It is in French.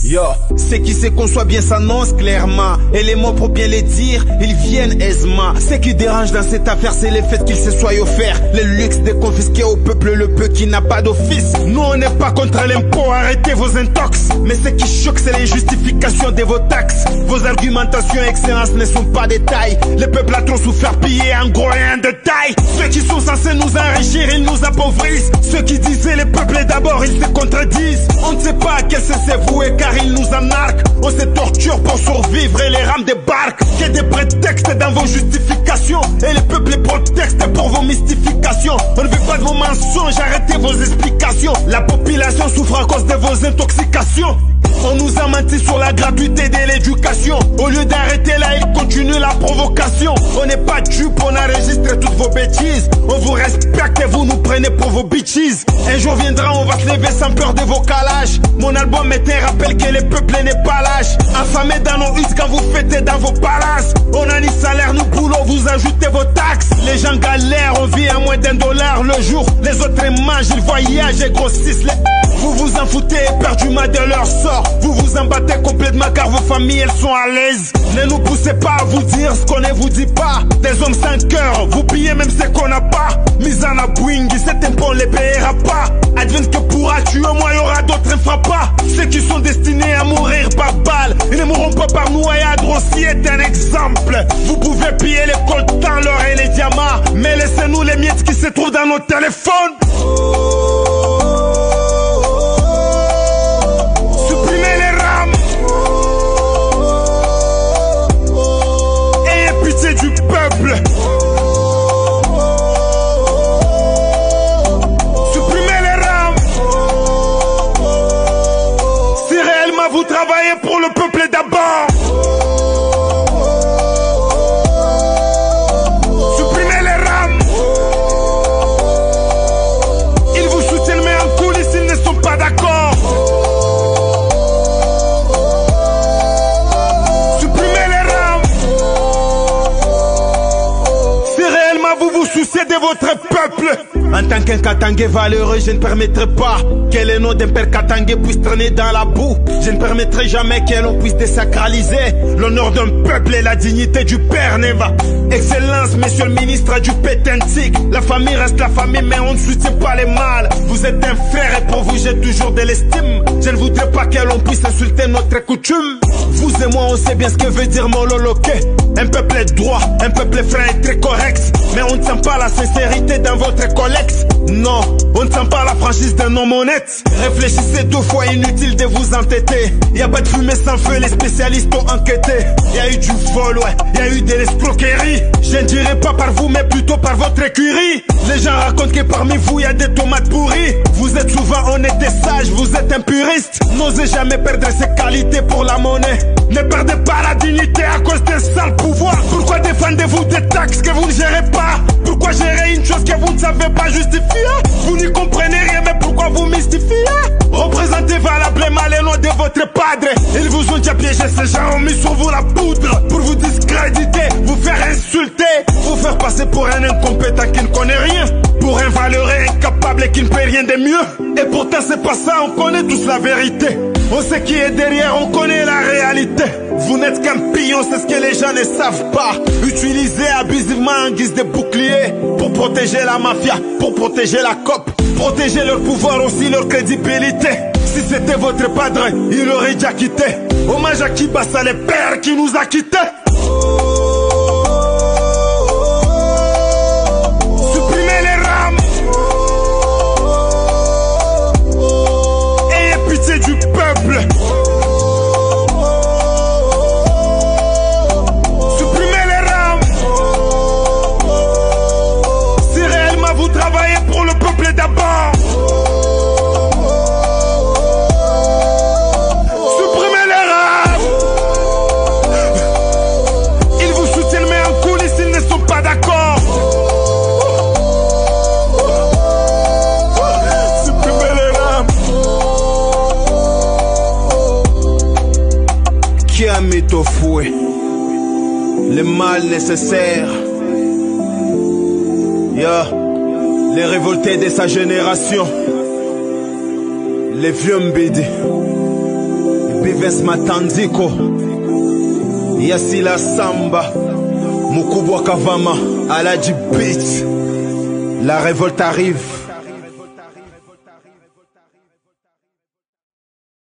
Yo, ceux qui se conçoit bien s'annoncent clairement. Et les mots pour bien les dire, ils viennent aisément. Ce qui dérange dans cette affaire, c'est le fait qu'il se soit offert le luxe de confisquer au peuple le peu qui n'a pas d'office. Nous on n'est pas contre l'impôt, arrêtez vos intox. Mais ce qui choque, c'est les justifications de vos taxes. Vos argumentations excellence ne sont pas des tailles. Le peuple a trop souffert, pillé en gros et en détail. Ceux qui sont censés nous enrichir, ils nous appauvrissent. Ceux qui disaient le peuple d'abord, ils se contredisent. On ne sait pas à quel c'est voué car ils nous en arquent. On se torture pour survivre et les rames débarquent. Que des prétextes dans vos justifications. Et le peuple est prétexte pour vos mystifications. On ne veut pas de vos mensonges, arrêtez vos explications. La population souffre à cause de vos intoxications. On nous a menti sur la gratuité de l'éducation. Au lieu d'arrêter là, il continue la provocation. On n'est pas dupes, on enregistre toutes vos bêtises. On vous respecte et vous nous prenez pour vos bitches. Un jour viendra, on va se lever sans peur de vos calages. Mon album est un rappel que le peuple n'est pas lâche. Affamé dans nos huttes quand vous fêtez dans vos palaces. On a ni salaire, ni boulot, vous ajoutez vos taxes. Les gens galèrent, on vit à moins d'1 dollar le jour. Les autres mangent, ils voyagent et grossissent les... Vous vous en foutez éperdument de leur sort. Vous vous en battez complètement car vos familles elles sont à l'aise. Ne nous poussez pas à vous dire ce qu'on ne vous dit pas. Des hommes sans cœur, vous pillez même ce qu'on n'a pas. Mise en abouing, cet impôt on les payera pas. Advienne que pourra tuer, moi il y aura d'autres infrappas. Ceux qui sont destinés à mourir par balle, ils ne mourront pas par noyade, aussi est un exemple. Vous pouvez piller les coltans, l'or et les diamants, mais laissez-nous les miettes qui se trouvent dans nos téléphones. Du peuple. Supprimez les rames. Si réellement vous travaillez pour le peuple d'abord. Supprimez les rames. Ils vous soutiennent mais en coulisses ils ne sont pas d'accord. Vous vous souciez de votre peuple. En tant qu'un Katangais valeureux, je ne permettrai pas que le nom d'un père Katangais puisse traîner dans la boue. Je ne permettrai jamais que l'on puisse désacraliser l'honneur d'un peuple et la dignité du père Neva. Excellence, monsieur le ministre du pétentique. La famille reste la famille, mais on ne soutient pas les mâles. Vous êtes un frère et pour vous j'ai toujours de l'estime. Je ne voudrais pas que l'on puisse insulter notre coutume. Vous et moi on sait bien ce que veut dire mololoqué. Un peuple est droit, un peuple est franc et très correct. Mais on ne sent pas la sincérité dans votre collecte. Non, on ne sent pas la franchise d'un homme honnête. Réfléchissez 2 fois, inutile de vous entêter. Y a pas de fumée sans feu, les spécialistes ont enquêté. Y a eu du vol, ouais, y a eu de l'escroquerie. Je ne dirais pas par vous, mais plutôt par votre écurie. Les gens racontent que parmi vous y a des tomates pourries. Vous êtes souvent honnête et sage, vous êtes un puriste. N'osez jamais perdre ses qualités pour la monnaie. Ne perdez pas la dignité à cause d'un sale pouvoir. Pourquoi défendez-vous des taxes que vous ne gérez pas? Pourquoi gérer une chose que vous ne savez pas justifier? Vous n'y comprenez rien, mais pourquoi vous mystifiez? Représentez valablement les noms de votre padre. Ils vous ont déjà piégé, ces gens ont mis sur vous la poudre pour vous discréditer, vous faire insulter, vous faire passer pour un incompétent qui ne connaît rien, pour un valeureux incapable et qui ne peut rien de mieux. Et pourtant c'est pas ça, on connaît tous la vérité. On sait qui est derrière, on connaît la réalité. Vous n'êtes qu'un pion, c'est ce que les gens ne savent pas. Utilisé abusivement en guise de bouclier pour protéger la mafia, pour protéger la COP, protéger leur pouvoir aussi, leur crédibilité. Si c'était votre padre, il aurait déjà quitté. Hommage à Kibassa, le père qui nous a quittés. Supprimez les rames. Ayez pitié du peuple. Supprimez les rames. Si réellement vous travaillez pour le peuple peuple d'abord. Supprimez les rap. Ils vous soutiennent mais en coulisses ils ne sont pas d'accord. Supprimez les rap. Qui a mis au fouet le mal nécessaire? Les révoltés de sa génération, les vieux Mbidi, Bives Matanziko, Yassila Samba, Mukubwa Kavama, Aladji Beat. La révolte arrive.